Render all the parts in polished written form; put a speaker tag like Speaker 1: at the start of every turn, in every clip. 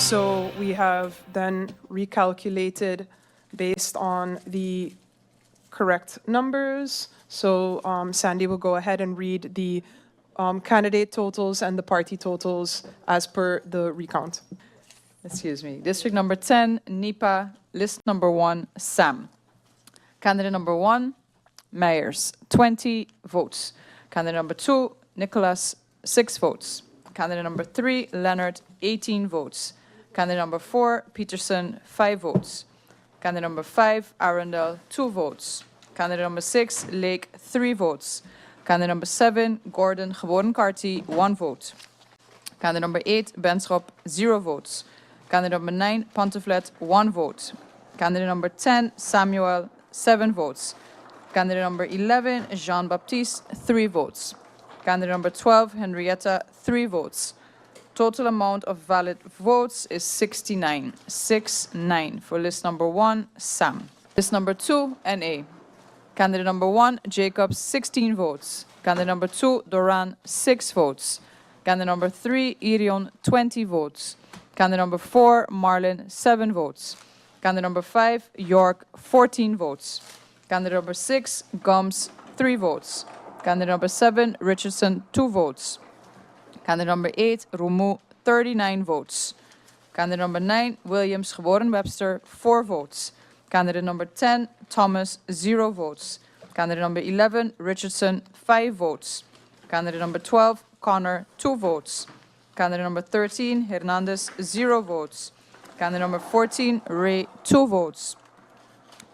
Speaker 1: So we have then recalculated based on the correct numbers. So Sandy will go ahead and read the candidate totals and the party totals as per the recount.
Speaker 2: Excuse me. District number 10, NIPA, list number 1, Sam. Candidate number 1, Meyers, 20 votes. Candidate number 2, Nicholas, 6 votes. Candidate number 3, Leonard, 18 votes. Candidate number 4, Peterson, 5 votes. Candidate number 5, Arundel, 2 votes. Candidate number 6, Lake, 3 votes. Candidate number 7, Gordon, geboren Carty, 1 vote. Candidate number 8, Benschop, 0 votes. Candidate number 9, Pantoflet, 1 vote. Candidate number 10, Samuel, 7 votes. Candidate number 11, Jean-Baptiste, 3 votes. Candidate number 12, Henrietta, 3 votes. Total amount of valid votes is 69. 6-9 for list number 1, Sam. List number 2, NA. Candidate number 1, Jacobs, 16 votes. Candidate number 2, Doran, 6 votes. Candidate number 3, Irion, 20 votes. Candidate number 4, Marlin, 7 votes. Candidate number 5, York, 14 votes. Candidate number 6, Gums, 3 votes. Candidate number 7, Richardson, 2 votes. Candidate number 8, Rumu, 39 votes. Candidate number 9, Williams, geboren Webster, 4 votes. Candidate number 10, Thomas, 0 votes. Candidate number 11, Richardson, 5 votes. Candidate number 12, Connor, 2 votes. Candidate number 13, Hernandez, 0 votes. Candidate number 14, Ray, 2 votes.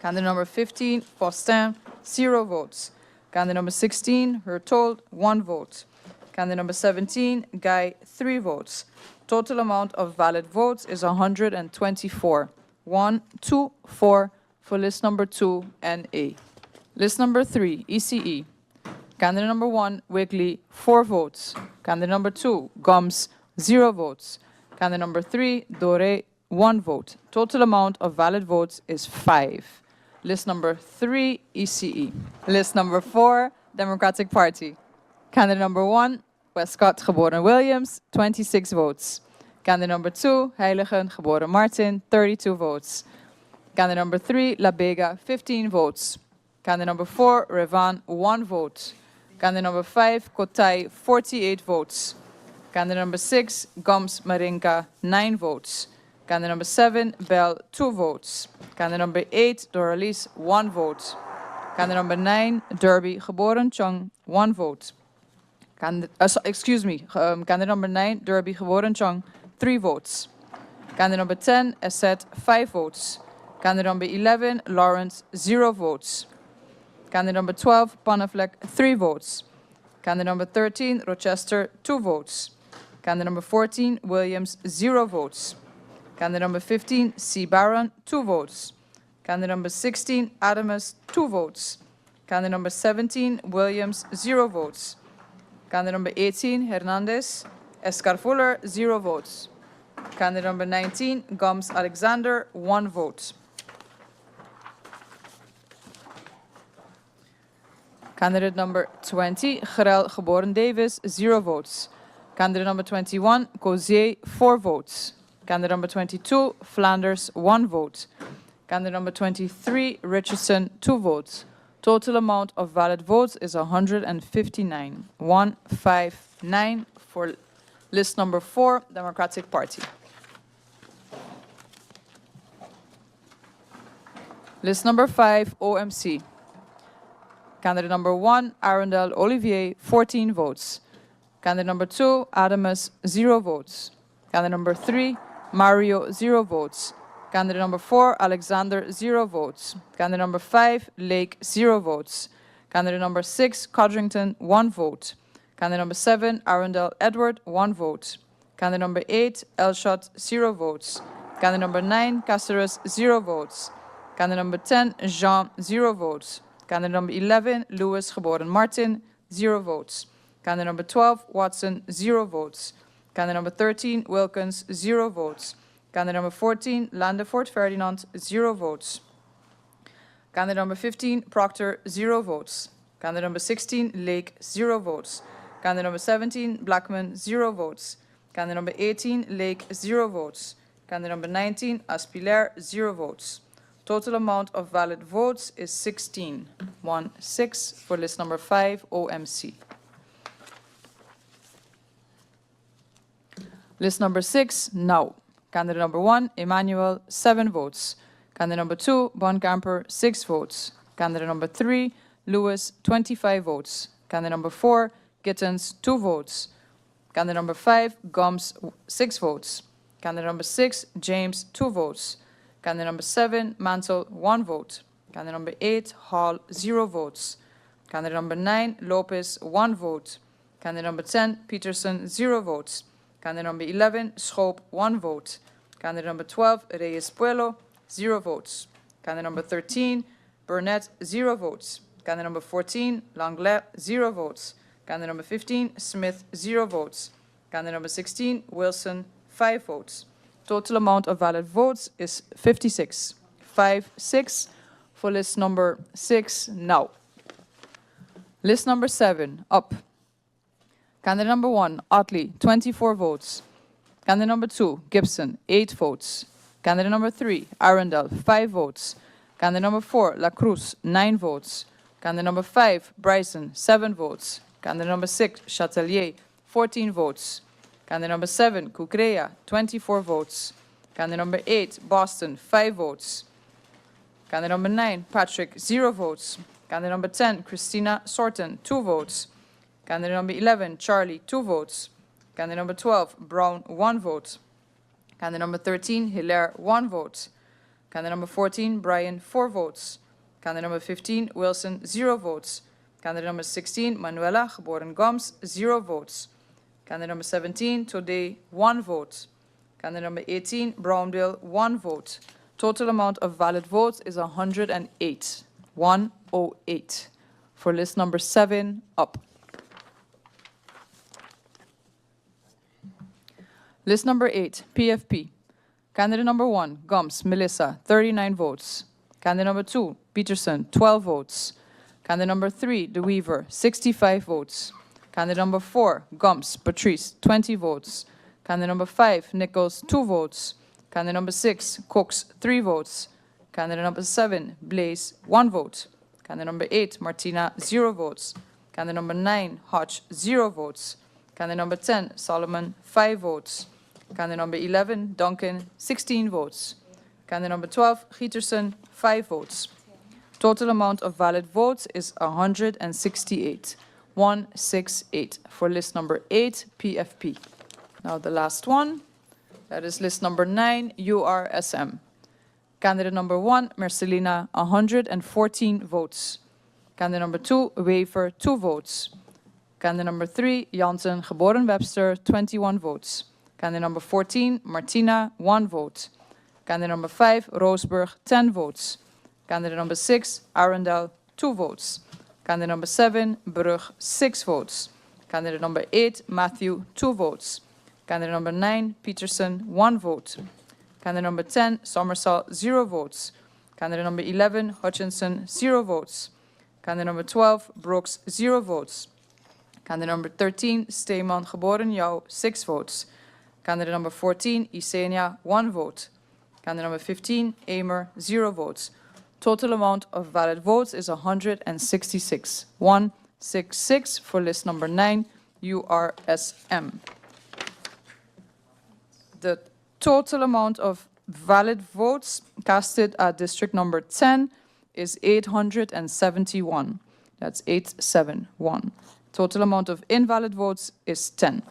Speaker 2: Candidate number 15, Postin, 0 votes. Candidate number 16, Hertold, 1 vote. Candidate number 17, Guy, 3 votes. Total amount of valid votes is 124. 1, 2, 4 for list number 2, NA. List number 3, ECE. Candidate number 1, Wigley, 4 votes. Candidate number 2, Gums, 0 votes. Candidate number 3, Dore, 1 vote. Total amount of valid votes is 5. List number 3, ECE. List number 4, Democratic Party. Candidate number 1, Westcott, geboren Williams, 26 votes. Candidate number 2, Heiligen, geboren Martin, 32 votes. Candidate number 3, La Bega, 15 votes. Candidate number 4, Revan, 1 vote. Candidate number 5, Kotai, 48 votes. Candidate number 6, Gums Marinka, 9 votes. Candidate number 7, Bell, 2 votes. Candidate number 8, Doralice, 1 vote. Candidate number 9, Derby, geboren Chung, 1 vote. Candidate number 9, Derby, geboren Chung, 3 votes. Candidate number 10, Asset, 5 votes. Candidate number 11, Lawrence, 0 votes. Candidate number 12, Panaflek, 3 votes. Candidate number 13, Rochester, 2 votes. Candidate number 14, Williams, 0 votes. Candidate number 15, C. Barron, 2 votes. Candidate number 16, Adamus, 2 votes. Candidate number 17, Williams, 0 votes. Candidate number 18, Hernandez, Escar Fuller, 0 votes. Candidate number 19, Gums Alexander, 1 vote. Candidate number 20, Gerel, geboren Davis, 0 votes. Candidate number 21, Cozier, 4 votes. Candidate number 22, Flanders, 1 vote. Candidate number 23, Richardson, 2 votes. Total amount of valid votes is 159. 159 for list number 4, Democratic Party. List number 5, OMC. Candidate number 1, Arundel Olivier, 14 votes. Candidate number 2, Adamus, 0 votes. Candidate number 3, Mario, 0 votes. Candidate number 4, Alexander, 0 votes. Candidate number 5, Lake, 0 votes. Candidate number 6, Codrington, 1 vote. Candidate number 7, Arundel Edward, 1 vote. Candidate number 8, Elshot, 0 votes. Candidate number 9, Caceres, 0 votes. Candidate number 10, Jean, 0 votes. Candidate number 11, Lewis, geboren Martin, 0 votes. Candidate number 12, Watson, 0 votes. Candidate number 13, Wilkins, 0 votes. Candidate number 14, Landefort Ferdinand, 0 votes. Candidate number 15, Proctor, 0 votes. Candidate number 16, Lake, 0 votes. Candidate number 17, Blackman, 0 votes. Candidate number 18, Lake, 0 votes. Candidate number 19, Aspilaire, 0 votes. Total amount of valid votes is 16. 1-6 for list number 5, OMC. List number 6, now. Candidate number 1, Emmanuel, 7 votes. Candidate number 2, Bonkamper, 6 votes. Candidate number 3, Lewis, 25 votes. Candidate number 4, Gittens, 2 votes. Candidate number 5, Gomes, 6 votes. Candidate number 6, James, 2 votes. Candidate number 7, Mantle, 1 vote. Candidate number 8, Hall, 0 votes. Candidate number 9, Lopez, 1 vote. Candidate number 10, Peterson, 0 votes. Candidate number 11, Schoop, 1 vote. Candidate number 12, Reyes Puelo, 0 votes. Candidate number 13, Burnett, 0 votes. Candidate number 14, Langlais, 0 votes. Candidate number 15, Smith, 0 votes. Candidate number 16, Wilson, 5 votes. Total amount of valid votes is 56. 5-6 for list number 6 now. List number 7, up. Candidate number 1, Otley, 24 votes. Candidate number 2, Gibson, 8 votes. Candidate number 3, Arundel, 5 votes. Candidate number 4, La Cruz, 9 votes. Candidate number 5, Bryson, 7 votes. Candidate number 6, Chatelier, 14 votes. Candidate number 7, Cucrea, 24 votes. Candidate number 8, Boston, 5 votes. Candidate number 9, Patrick, 0 votes. Candidate number 10, Christina Sorten, 2 votes. Candidate number 11, Charlie, 2 votes. Candidate number 12, Brown, 1 vote. Candidate number 13, Hilaire, 1 vote. Candidate number 14, Brian, 4 votes. Candidate number 15, Wilson, 0 votes. Candidate number 16, Manuela, geboren Gomes, 0 votes. Candidate number 17, Today, 1 vote. Candidate number 18, Brownbill, 1 vote. Total amount of valid votes is 108. 108 for list number 7 up. List number 8, PFP. Candidate number 1, Gomes, Melissa, 39 votes. Candidate number 2, Peterson, 12 votes. Candidate number 3, De Weaver, 65 votes. Candidate number 4, Gomes, Patrice, 20 votes. Candidate number 5, Nichols, 2 votes. Candidate number 6, Cox, 3 votes. Candidate number 7, Blaze, 1 vote. Candidate number 8, Martina, 0 votes. Candidate number 9, Hodge, 0 votes. Candidate number 10, Solomon, 5 votes. Candidate number 11, Duncan, 16 votes. Candidate number 12, Gietersen, 5 votes. Total amount of valid votes is 168. 168 for list number 8, PFP. Now the last one, that is list number 9, URSM. Candidate number 1, Marcelina, 114 votes. Candidate number 2, Wever, 2 votes. Candidate number 3, Jansen, geboren Webster, 21 votes. Candidate number 14, Martina, 1 vote. Candidate number 5, Roosburg, 10 votes. Candidate number 6, Arundel, 2 votes. Candidate number 7, Brugge, 6 votes. Candidate number 8, Matthew, 2 votes. Candidate number 9, Peterson, 1 vote. Candidate number 10, Somersault, 0 votes. Candidate number 11, Hutchinson, 0 votes. Candidate number 12, Brooks, 0 votes. Candidate number 13, Steeman, geboren Jou, 6 votes. Candidate number 14, Isenia, 1 vote. Candidate number 15, Amer, 0 votes. Total amount of valid votes is 166. 166 for list number 9, URSM. The total amount of valid votes casted at district number 10 is 871. That's 871. Total amount of invalid votes is 10.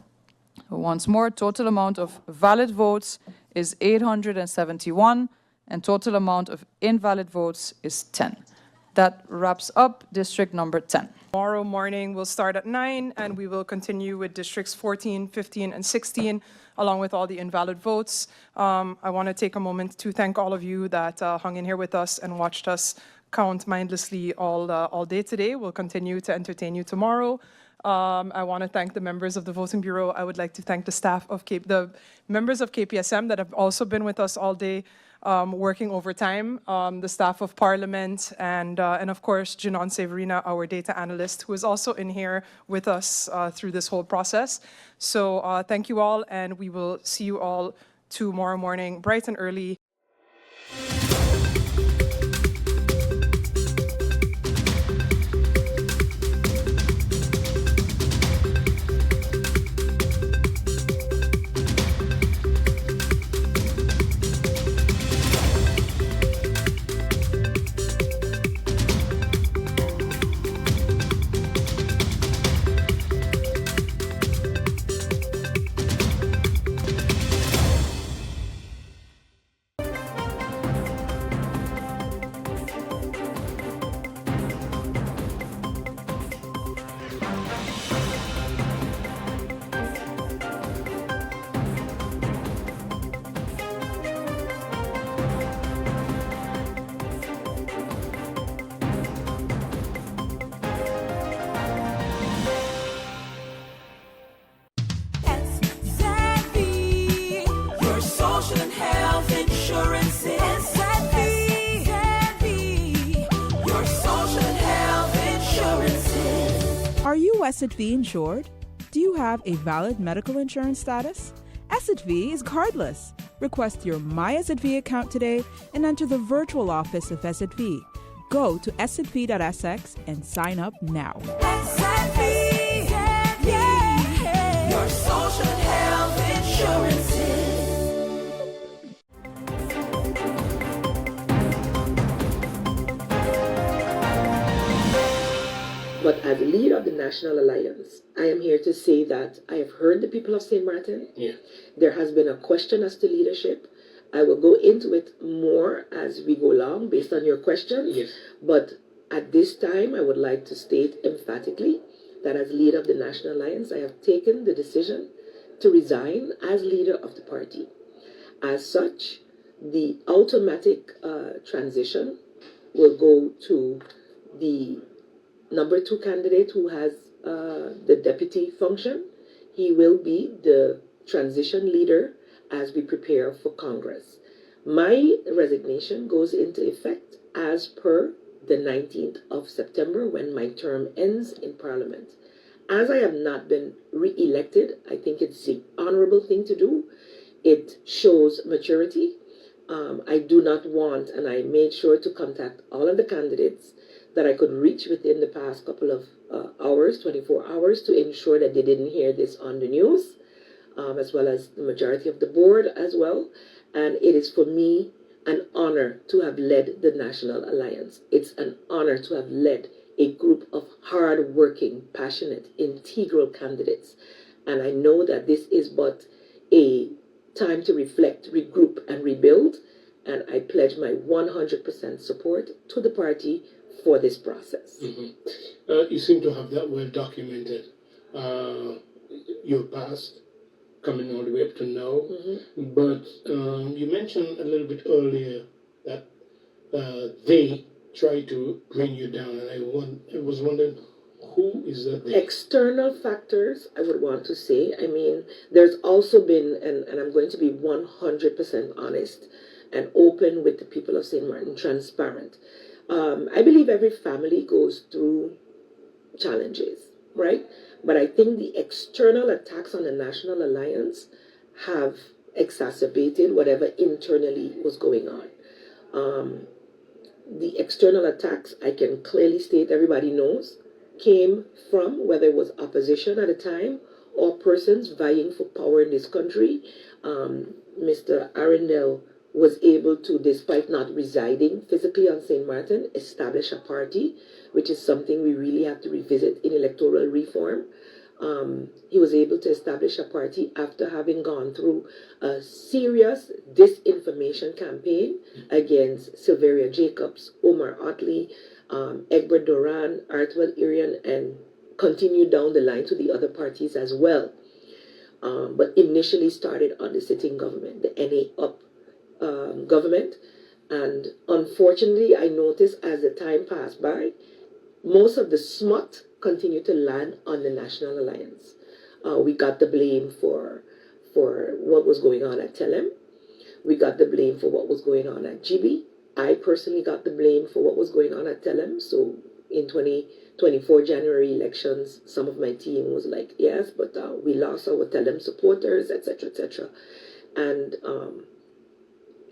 Speaker 2: Once more, total amount of valid votes is 871, and total amount of invalid votes is 10. That wraps up district number 10.
Speaker 1: Tomorrow morning, we'll start at 9, and we will continue with districts 14, 15, and 16, along with all the invalid votes. I want to take a moment to thank all of you that hung in here with us and watched us count mindlessly all day today. We'll continue to entertain you tomorrow. I want to thank the members of the Voting Bureau. I would like to thank the staff of the members of KPSM that have also been with us all day, working overtime, the staff of Parliament, and of course, Janon Severina, our data analyst, who is also in here with us through this whole process. So thank you all, and we will see you all tomorrow morning, bright and early.
Speaker 3: Your social and health insurance is your social and health insurances.
Speaker 4: Are you SXV insured? Do you have a valid medical insurance status? SXV is cardless. Request your My SXV account today and enter the virtual office of SXV. Go to sxv.sx and sign up now.
Speaker 3: Your social and health insurances.
Speaker 5: But as leader of the National Alliance, I am here to say that I have heard the people of St. Martin.
Speaker 6: Yeah.
Speaker 5: There has been a question as to leadership. I will go into it more as we go along based on your questions.
Speaker 6: Yes.
Speaker 5: But at this time, I would like to state emphatically that as leader of the National Alliance, I have taken the decision to resign as leader of the party. As such, the automatic transition will go to the number 2 candidate who has the deputy function. He will be the transition leader as we prepare for Congress. My resignation goes into effect as per the 19th of September when my term ends in Parliament. As I have not been re-elected, I think it's the honorable thing to do. It shows maturity. I do not want, and I made sure to contact all of the candidates that I could reach within the past couple of hours, 24 hours, to ensure that they didn't hear this on the news, as well as the majority of the board as well. And it is for me an honor to have led the National Alliance. It's an honor to have led a group of hard-working, passionate, integral candidates. And I know that this is but a time to reflect, regroup, and rebuild. And I pledge my 100% support to the party for this process.
Speaker 6: Mm-hmm. You seem to have that well documented. Your past, coming all the way up to now.
Speaker 5: Mm-hmm.
Speaker 6: But you mentioned a little bit earlier that they try to bring you down, and I was wondering, who is that they?
Speaker 5: External factors, I would want to say. I mean, there's also been, and I'm going to be 100% honest and open with the people of St. Martin, transparent. I believe every family goes through challenges, right? But I think the external attacks on the National Alliance have exacerbated whatever internally was going on. The external attacks, I can clearly state, everybody knows, came from whether it was opposition at the time or persons vying for power in this country. Mr. Arundel was able to, despite not residing physically on St. Martin, establish a party, which is something we really have to revisit in electoral reform. He was able to establish a party after having gone through a serious disinformation campaign against Silveria Jacobs, Omar Otley, Egbert Duran, Artwell Irian, and continued down the line to the other parties as well. But initially started on the sitting government, the NA-UP government. And unfortunately, I noticed as the time passed by, most of the smut continued to land on the National Alliance. We got the blame for what was going on at Telem. We got the blame for what was going on at GB. I personally got the blame for what was going on at Telem. So in 2024 January elections, some of my team was like, yes, but we lost our Telem supporters, etc., etc. And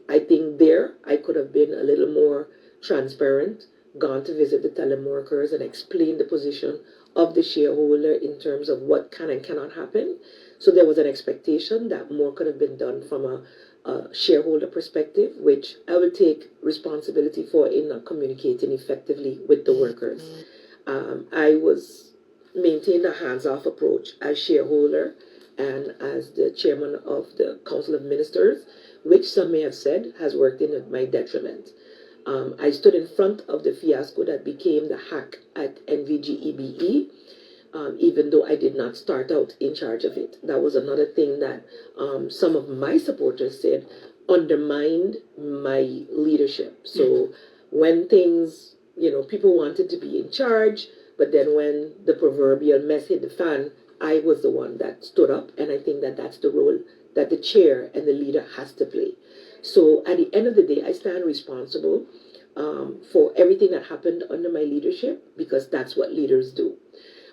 Speaker 5: I think there I could have been a little more transparent, gone to visit the teleworkers and explain the position of the shareholder in terms of what can and cannot happen. So there was an expectation that more could have been done from a shareholder perspective, which I will take responsibility for in not communicating effectively with the workers. I was maintained a hands-off approach as shareholder and as the chairman of the Council of Ministers, which some may have said has worked in my detriment. I stood in front of the fiasco that became the hack at NVGEBE, even though I did not start out in charge of it. That was another thing that some of my supporters said undermined my leadership. So when things, people wanted to be in charge, but then when the proverbial mess hit the fan, I was the one that stood up, and I think that that's the role that the chair and the leader has to play. So at the end of the day, I stand responsible for everything that happened under my leadership because that's what leaders do.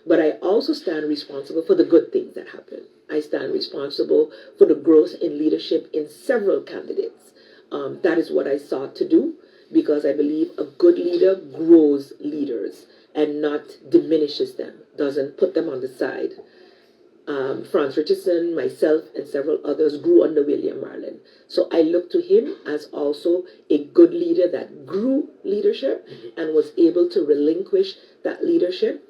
Speaker 5: But I also stand responsible for the good things that happen. I stand responsible for the growth in leadership in several candidates. That is what I sought to do because I believe a good leader grows leaders and not diminishes them, doesn't put them on the side. Franz Richardson, myself, and several others grew under William Marlin. So I look to him as also a good leader that grew leadership and was able to relinquish that leadership,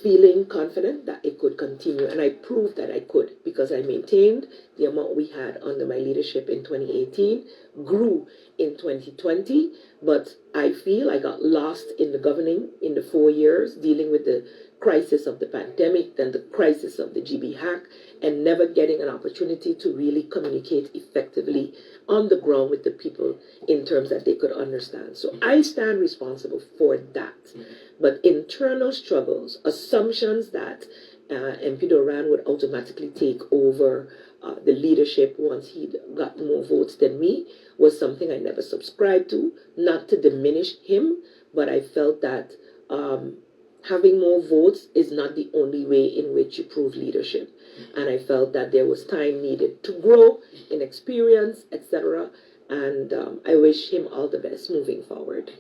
Speaker 5: feeling confident that it could continue. And I proved that I could because I maintained the amount we had under my leadership in 2018, grew in 2020, but I feel I got lost in the governing in the 4 years, dealing with the crisis of the pandemic, then the crisis of the GB hack, and never getting an opportunity to really communicate effectively on the ground with the people in terms that they could understand. So I stand responsible for that. But internal struggles, assumptions that MP Doran would automatically take over the leadership once he got more votes than me, was something I never subscribed to. Not to diminish him, but I felt that having more votes is not the only way in which you prove leadership. And I felt that there was time needed to grow in experience, etc. And I wish him all the best moving forward.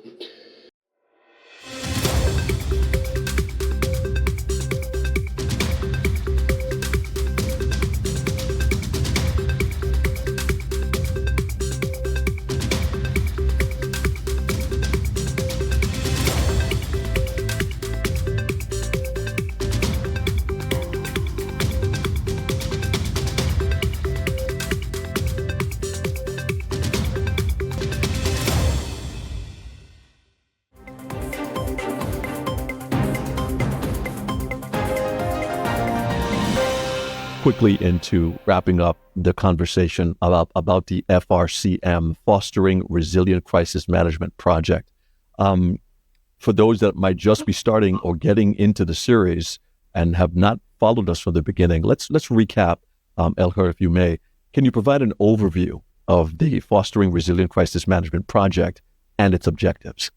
Speaker 7: Quickly into wrapping up the conversation about the FRCM, Fostering Resilient Crisis Management Project. For those that might just be starting or getting into the series and have not followed us from the beginning, let's recap, Elher, if you may. Can you provide an overview of the Fostering Resilient Crisis Management Project and its objectives?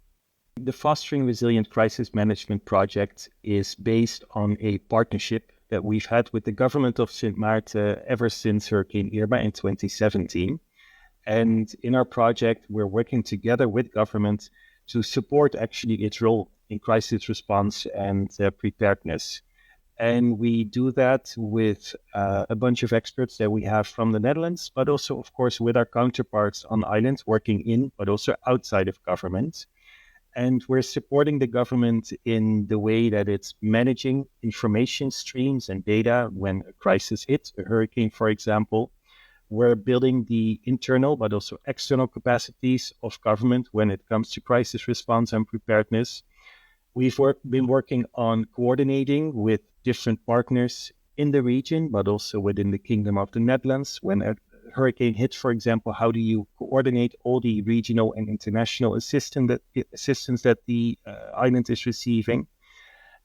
Speaker 8: The Fostering Resilient Crisis Management Project is based on a partnership that we've had with the government of Sint Maarten ever since Hurricane Irma in 2017. And in our project, we're working together with government to support actually its role in crisis response and preparedness. And we do that with a bunch of experts that we have from the Netherlands, but also, of course, with our counterparts on island working in, but also outside of government. And we're supporting the government in the way that it's managing information streams and data when a crisis hits, a hurricane, for example. We're building the internal but also external capacities of government when it comes to crisis response and preparedness. We've been working on coordinating with different partners in the region, but also within the Kingdom of the Netherlands. When a hurricane hits, for example, how do you coordinate all the regional and international assistance that the island is receiving?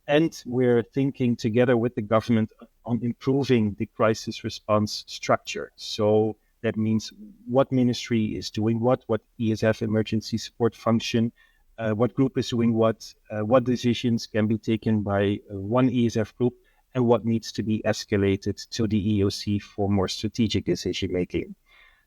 Speaker 8: And we're thinking together with the government on improving the crisis response structure. So that means what ministry is doing what ESF emergency support function, what group is doing what decisions can be taken by one ESF group, and what needs to be escalated to the EOC for more strategic decision making.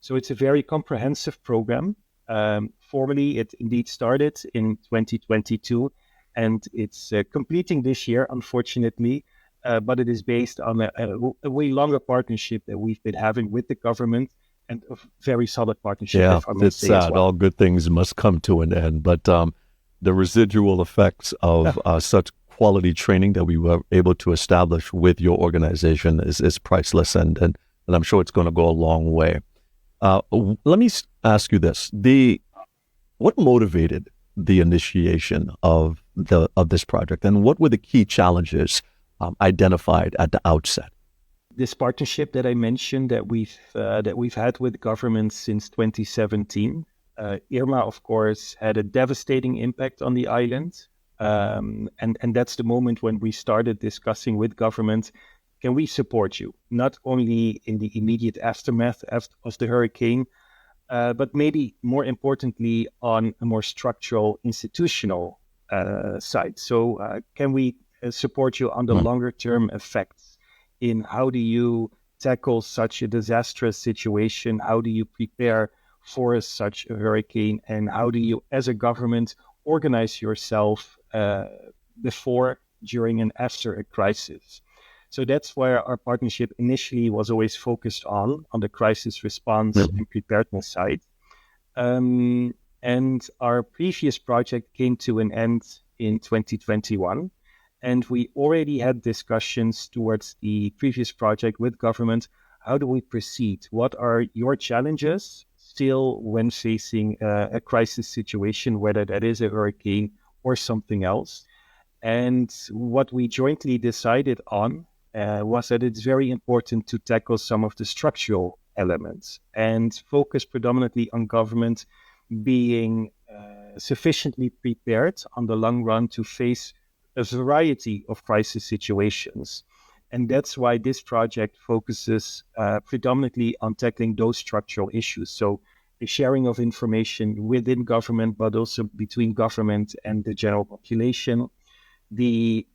Speaker 8: So it's a very comprehensive program. Formally, it indeed started in 2022, and it's completing this year, unfortunately. But it is based on a way longer partnership that we've been having with the government, and a very solid partnership,
Speaker 7: Yeah,
Speaker 8: if I may
Speaker 7: it's
Speaker 8: say as
Speaker 7: sad.
Speaker 8: well.
Speaker 7: All good things must come to an end. But the residual effects of such quality training that we were able to establish with your organization is priceless, and I'm sure it's going to go a long way. Let me ask you this: what motivated the initiation of this project, and what were the key challenges identified at the outset?
Speaker 8: This partnership that I mentioned that we've had with government since 2017. Irma, of course, had a devastating impact on the island, and that's the moment when we started discussing with government, can we support you, not only in the immediate aftermath of the hurricane, but maybe more importantly on a more structural, institutional side. So can we support you on the longer term effects in how do you tackle such a disastrous situation? How do you prepare for such a hurricane? And how do you, as a government, organize yourself before, during, and after a crisis? So that's where our partnership initially was always focused on the crisis response and preparedness side. And our previous project came to an end in 2021. And we already had discussions towards the previous project with government. How do we proceed? What are your challenges still when facing a crisis situation, whether that is a hurricane or something else? And what we jointly decided on was that it's very important to tackle some of the structural elements and focus predominantly on government being sufficiently prepared on the long run to face a variety of crisis situations. And that's why this project focuses predominantly on tackling those structural issues. So the sharing of information within government, but also between government and the general population, the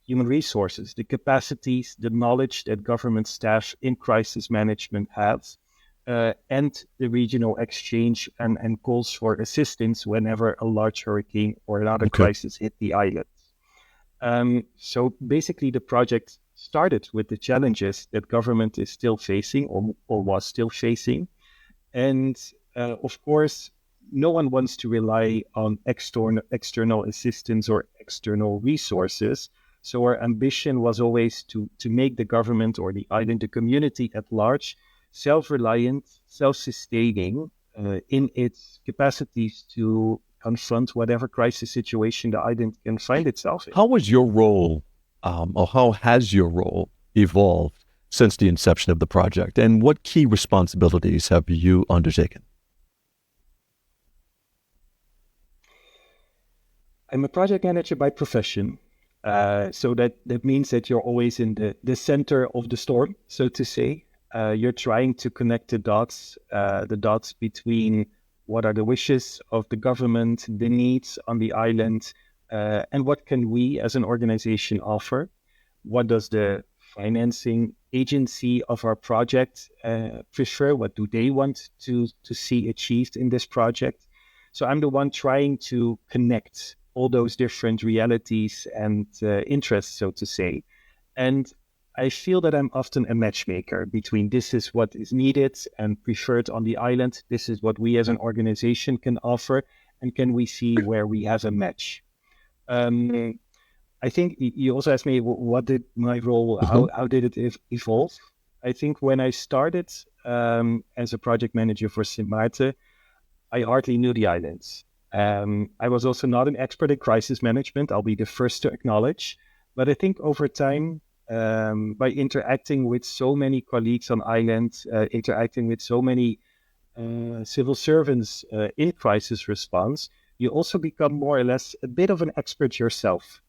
Speaker 8: human resources, the capacities, the knowledge that government staff in crisis management has, and the regional exchange and calls for assistance whenever a large hurricane or another crisis hit the island. So basically the project started with the challenges that government is still facing or was still facing. And of course, no one wants to rely on external assistance or external resources. So our ambition was always to make the government or the island, the community at large, self-reliant, self-sustaining in its capacities to confront whatever crisis situation the island can find itself in.
Speaker 7: How was your role, or how has your role evolved since the inception of the project, and what key responsibilities have you undertaken?
Speaker 8: I'm a project manager by profession, so that means that you're always in the center of the storm, so to say. You're trying to connect the dots between what are the wishes of the government, the needs on the island, and what can we as an organization offer? What does the financing agency of our project prefer? What do they want to see achieved in this project? So I'm the one trying to connect all those different realities and interests, so to say. And I feel that I'm often a matchmaker between this is what is needed and preferred on the island. This is what we as an organization can offer. And can we see where we have a match? I think you also asked me, what did my role, how did it evolve? I think when I started as a project manager for Sint Maarten, I hardly knew the islands. I was also not an expert in crisis management. I'll be the first to acknowledge. But I think over time, by interacting with so many colleagues on island, interacting with so many civil servants in crisis response, you also become more or less a bit of an expert yourself.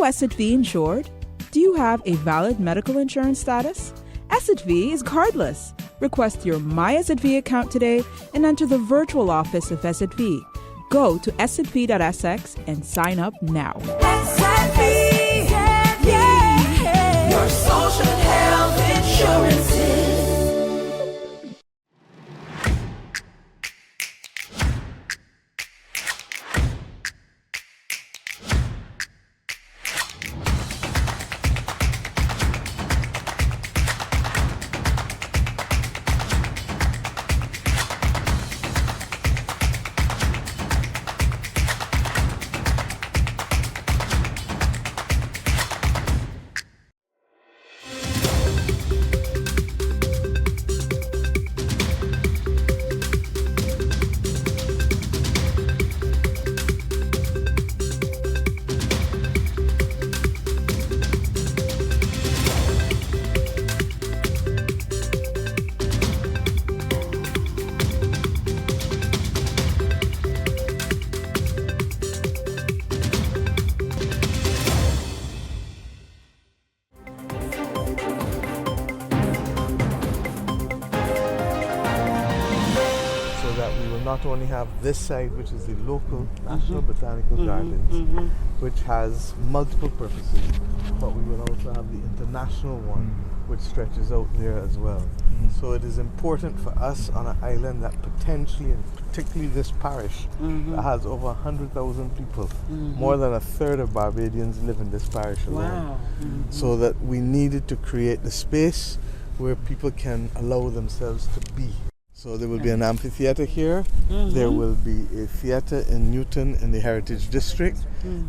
Speaker 4: you SXV insured? Do you have a valid medical insurance status? SXV is cardless. Request your My SXV account today and enter the virtual office of SXV. Go to sxv.sx and sign up now.
Speaker 3: SXV, yeah. Your social health insurances.
Speaker 9: So that we will not only have this site, which is the local National Botanical Gardens, which has multiple purposes, but we will also have the international one, which stretches out there as well. So it is important for us on an island that potentially, and particularly this parish, that has over 100,000 people, more than a third of Barbadians live in this parish alone. So that we needed to create the space where people can allow themselves to be. So there will be an amphitheater here, there will be a theater in Newton in the Heritage District,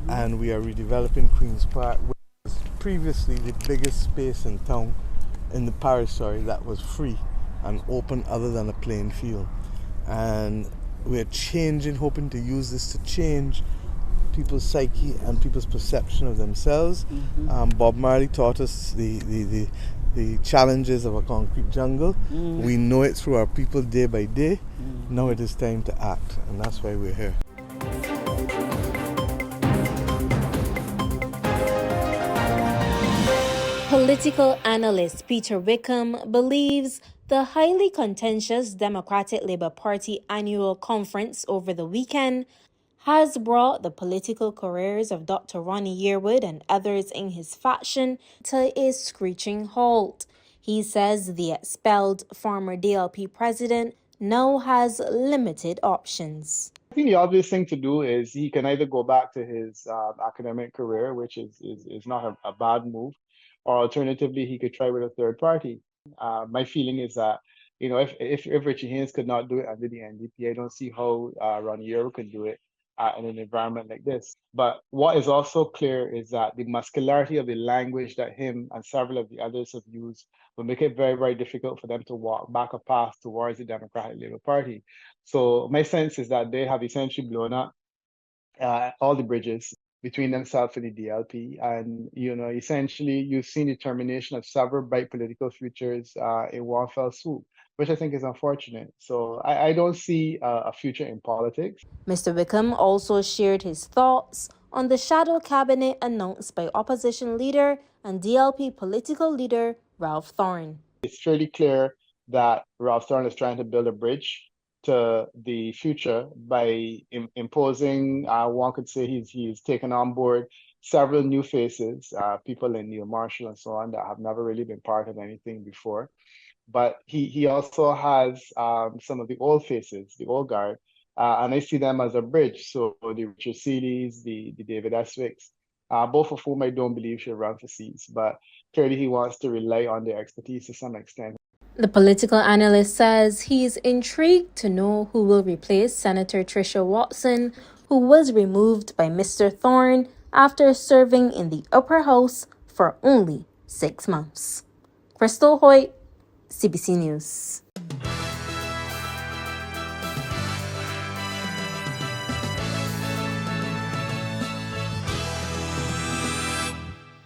Speaker 9: and we are redeveloping Queen's Park, which was previously the biggest space in town, in the parish, that was free and open other than a plain field. And we're changing, hoping to use this to change people's psyche and people's perception of themselves. Bob Marley taught us the challenges of a concrete jungle. We know it through our people day by day. Now it is time to act, and that's why we're here.
Speaker 10: Political analyst Peter Wickham believes the highly contentious Democratic Labour Party annual conference over the weekend has brought the political careers of Dr. Ronnie Yearwood and others in his faction to a screeching halt. He says the expelled former DLP president now has limited options.
Speaker 11: I think the obvious thing to do is he can either go back to his academic career, which is not a bad move, or alternatively, he could try with a third party. My feeling is that, if Richie Haynes could not do it under the NDP, I don't see how Ronnie Yearwood could do it in an environment like this. But what is also clear is that the muscularity of the language that him and several of the others have used will make it very, very difficult for them to walk back a path towards the Democratic Labour Party. So my sense is that they have essentially blown up all the bridges between themselves and the DLP. And, essentially you've seen the termination of several bright political futures in one fell swoop, which I think is unfortunate. So I don't see a future in politics.
Speaker 10: Mr. Wickham also shared his thoughts on the shadow cabinet announced by opposition leader and DLP political leader Ralph Thorne.
Speaker 11: It's fairly clear that Ralph Thorne is trying to build a bridge to the future by imposing, one could say he's taken on board several new faces, people like Neil Marshall and so on that have never really been part of anything before. But he also has some of the old faces, the old guard, and I see them as a bridge. So the Richard Seelys, the David Eswicks, both of whom I don't believe should run for seats, but clearly he wants to rely on their expertise to some extent.
Speaker 10: The political analyst says he's intrigued to know who will replace Senator Tricia Watson, who was removed by Mr. Thorne after serving in the upper house for only 6 months. Crystal Hoyt, CBC News.